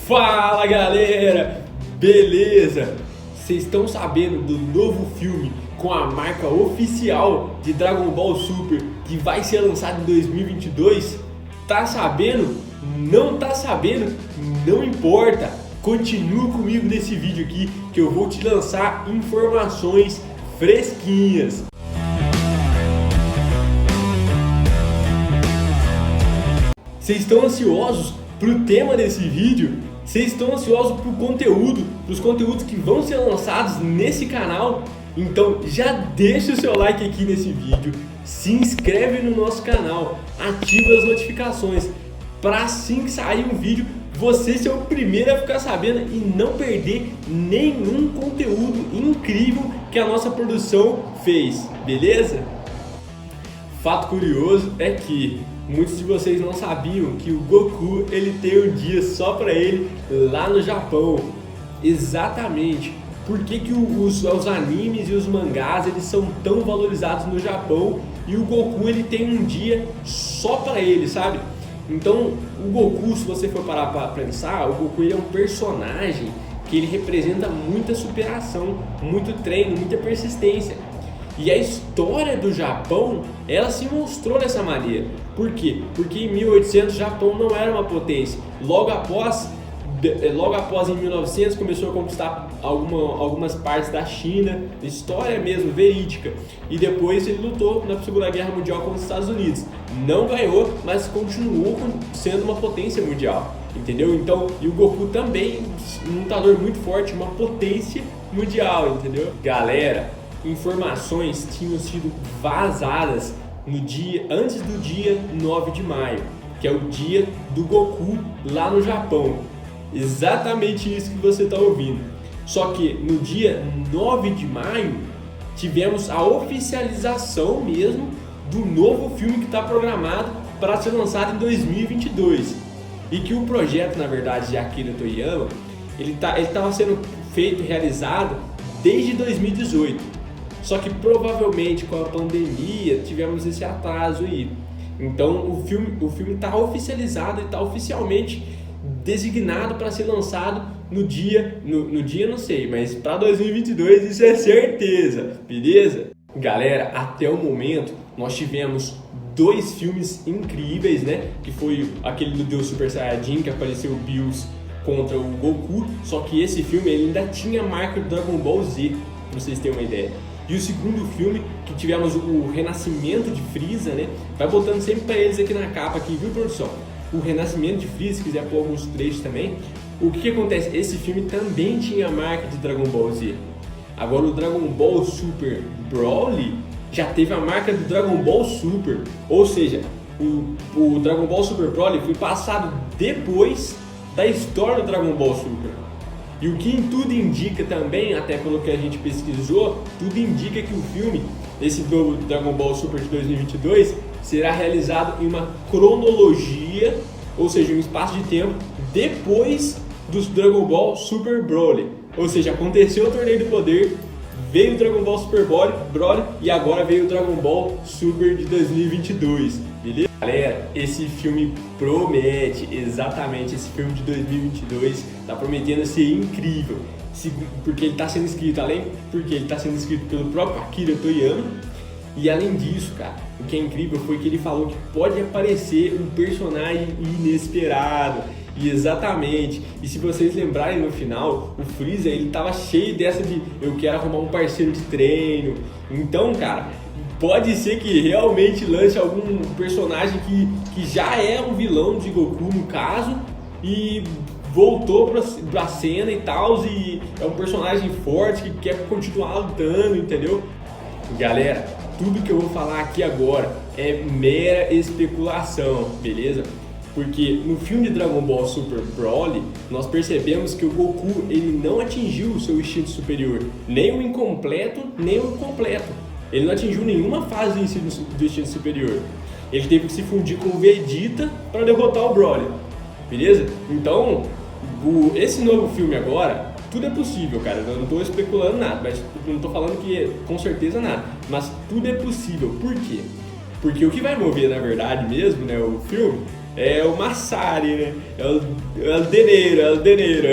Fala galera, beleza? Vocês estão sabendo do novo filme com a marca oficial de Dragon Ball Super que vai ser lançado em 2022? Tá sabendo? Não tá sabendo? Não importa, continua comigo nesse vídeo aqui que eu vou te lançar informações fresquinhas. Vocês estão ansiosos pro tema desse vídeo? Vocês estão ansiosos pro conteúdo, pros conteúdos que vão ser lançados nesse canal? Então já deixa o seu like aqui nesse vídeo, se inscreve no nosso canal, ativa as notificações para assim que sair um vídeo você ser o primeiro a ficar sabendo e não perder nenhum conteúdo incrível que a nossa produção fez, beleza? Fato curioso é que muitos de vocês não sabiam que o Goku ele tem um dia só para ele lá no Japão. Exatamente. Por que os animes e os mangás eles são tão valorizados no Japão e o Goku ele tem um dia só para ele, sabe? Então o Goku, se você for parar para pensar, o Goku ele é um personagem que ele representa muita superação, muito treino, muita persistência. E a história do Japão, ela se mostrou dessa maneira. Por quê? Porque em 1800 o Japão não era uma potência. Logo após em 1900 começou a conquistar algumas partes da China, história mesmo, verídica. E depois ele lutou na Segunda Guerra Mundial contra os Estados Unidos. Não ganhou, mas continuou sendo uma potência mundial. Entendeu? Então, e o Goku também, um lutador muito forte, uma potência mundial, entendeu? Galera, informações tinham sido vazadas antes do dia 9 de maio, que é o dia do Goku lá no Japão. Exatamente isso que você está ouvindo. Só que no dia 9 de maio tivemos a oficialização mesmo do novo filme que está programado para ser lançado em 2022. E que o projeto, na verdade, de Akira Toriyama, ele estava sendo feito e realizado desde 2018. Só que provavelmente com a pandemia tivemos esse atraso aí. Então o filme está oficializado e está oficialmente designado para ser lançado no dia não sei, mas para 2022 isso é certeza, beleza? Galera, até o momento nós tivemos dois filmes incríveis, né? Que foi aquele do Deus Super Saiyajin que apareceu o Bills contra o Goku. Só que esse filme ele ainda tinha a marca do Dragon Ball Z, para vocês terem uma ideia. E o segundo filme, que tivemos o renascimento de Frieza, né? Vai botando sempre para eles aqui na capa, aqui, viu, produção? O renascimento de Frieza, se quiser pôr alguns trechos também. O que acontece? Esse filme também tinha a marca de Dragon Ball Z. Agora o Dragon Ball Super Broly já teve a marca do Dragon Ball Super. Ou seja, o Dragon Ball Super Broly foi passado depois da história do Dragon Ball Super. E o que tudo indica também, até pelo que a gente pesquisou, tudo indica que o filme, esse novo Dragon Ball Super de 2022, será realizado em uma cronologia, ou seja, um espaço de tempo depois dos Dragon Ball Super Broly. Ou seja, aconteceu o Torneio do Poder, veio o Dragon Ball Super Broly e agora veio o Dragon Ball Super de 2022, beleza? Galera, esse filme promete, exatamente, esse filme de 2022 tá prometendo ser incrível, porque ele tá sendo escrito, porque ele tá sendo escrito pelo próprio Akira Toriyama, e além disso, cara, o que é incrível foi que ele falou que pode aparecer um personagem inesperado. E exatamente, e se vocês lembrarem no final, o Freeza ele tava cheio dessa de eu quero arrumar um parceiro de treino. Então, cara, pode ser que realmente lance algum personagem que já é um vilão de Goku no caso e voltou pra cena e tal, e é um personagem forte que quer continuar lutando, entendeu? Galera, tudo que eu vou falar aqui agora é mera especulação, beleza? Porque no filme de Dragon Ball Super Broly, nós percebemos que o Goku ele não atingiu o seu instinto superior, nem o incompleto, nem o completo. Ele não atingiu nenhuma fase do instinto superior. Ele teve que se fundir com o Vegeta para derrotar o Broly, beleza? Então, esse novo filme agora, tudo é possível, cara. Eu não estou especulando nada, mas não estou falando que é com certeza nada, mas tudo é possível. Por quê? Porque o que vai mover, na verdade mesmo, né, o filme, é o Massari, né? É o Deneiro.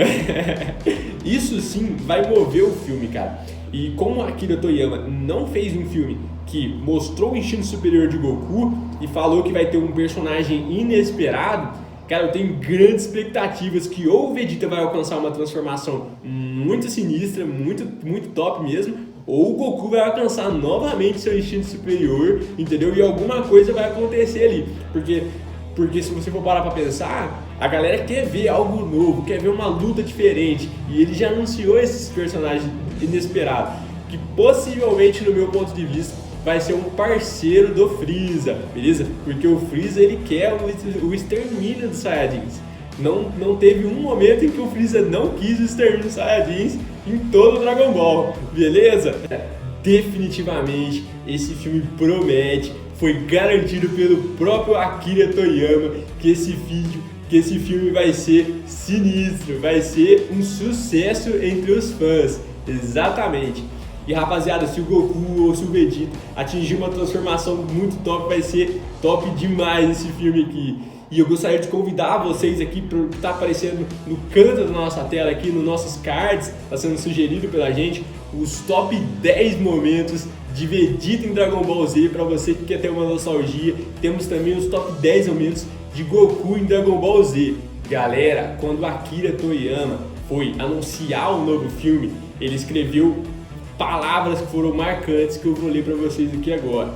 Isso sim vai mover o filme, cara. E como Akira Toriyama não fez um filme que mostrou o instinto superior de Goku e falou que vai ter um personagem inesperado, cara, eu tenho grandes expectativas que ou o Vegeta vai alcançar uma transformação muito sinistra, muito top mesmo, ou o Goku vai alcançar novamente seu instinto superior, entendeu? E alguma coisa vai acontecer ali, porque se você for parar pra pensar, a galera quer ver algo novo, quer ver uma luta diferente, e ele já anunciou esses personagens inesperados, que possivelmente, no meu ponto de vista, vai ser um parceiro do Freeza, beleza? Porque o Freeza, ele quer o extermínio dos Saiyajins. Não teve um momento em que o Freeza não quis o extermínio dos Saiyajins em todo o Dragon Ball, beleza? Definitivamente, esse filme promete, foi garantido pelo próprio Akira Toriyama que esse filme vai ser sinistro, vai ser um sucesso entre os fãs, exatamente. E rapaziada, se o Goku ou se o Vegeta atingir uma transformação muito top, vai ser top demais esse filme aqui. E eu gostaria de convidar vocês aqui para o que está aparecendo no canto da nossa tela aqui, nos nossos cards, está sendo sugerido pela gente, os top 10 momentos de Vegeta em Dragon Ball Z, para você que quer ter uma nostalgia. Temos também os top 10 momentos de Goku em Dragon Ball Z. Galera, quando Akira Toriyama foi anunciar o novo filme, ele escreveu palavras que foram marcantes que eu vou ler para vocês aqui agora.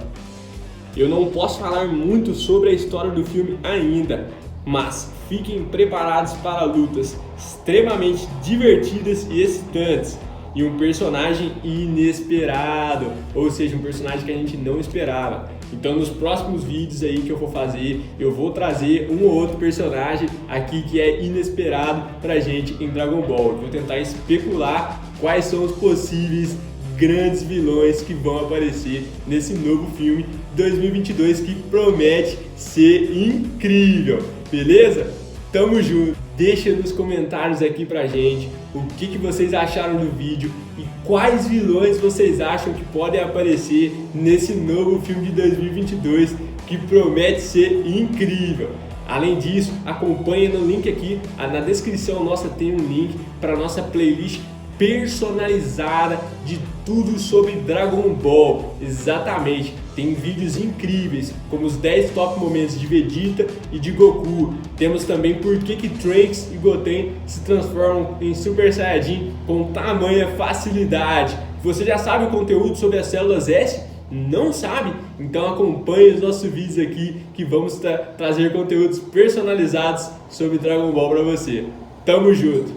Eu não posso falar muito sobre a história do filme ainda, mas fiquem preparados para lutas extremamente divertidas e excitantes e um personagem inesperado, ou seja, um personagem que a gente não esperava. Então nos próximos vídeos aí que eu vou fazer, eu vou trazer um ou outro personagem aqui que é inesperado pra gente em Dragon Ball. Eu vou tentar especular quais são os possíveis grandes vilões que vão aparecer nesse novo filme 2022 que promete ser incrível, beleza? Tamo junto! Deixa nos comentários aqui pra gente o que vocês acharam do vídeo e quais vilões vocês acham que podem aparecer nesse novo filme de 2022 que promete ser incrível. Além disso, acompanhe no link aqui, na descrição nossa tem um link para nossa playlist personalizada de tudo sobre Dragon Ball. Exatamente, tem vídeos incríveis, como os 10 top momentos de Vegeta e de Goku. Temos também por que Trunks e Goten se transformam em Super Saiyajin com tamanha facilidade. Você já sabe o conteúdo sobre as células S? Não sabe? Então acompanhe os nossos vídeos aqui que vamos trazer conteúdos personalizados sobre Dragon Ball para você. Tamo junto!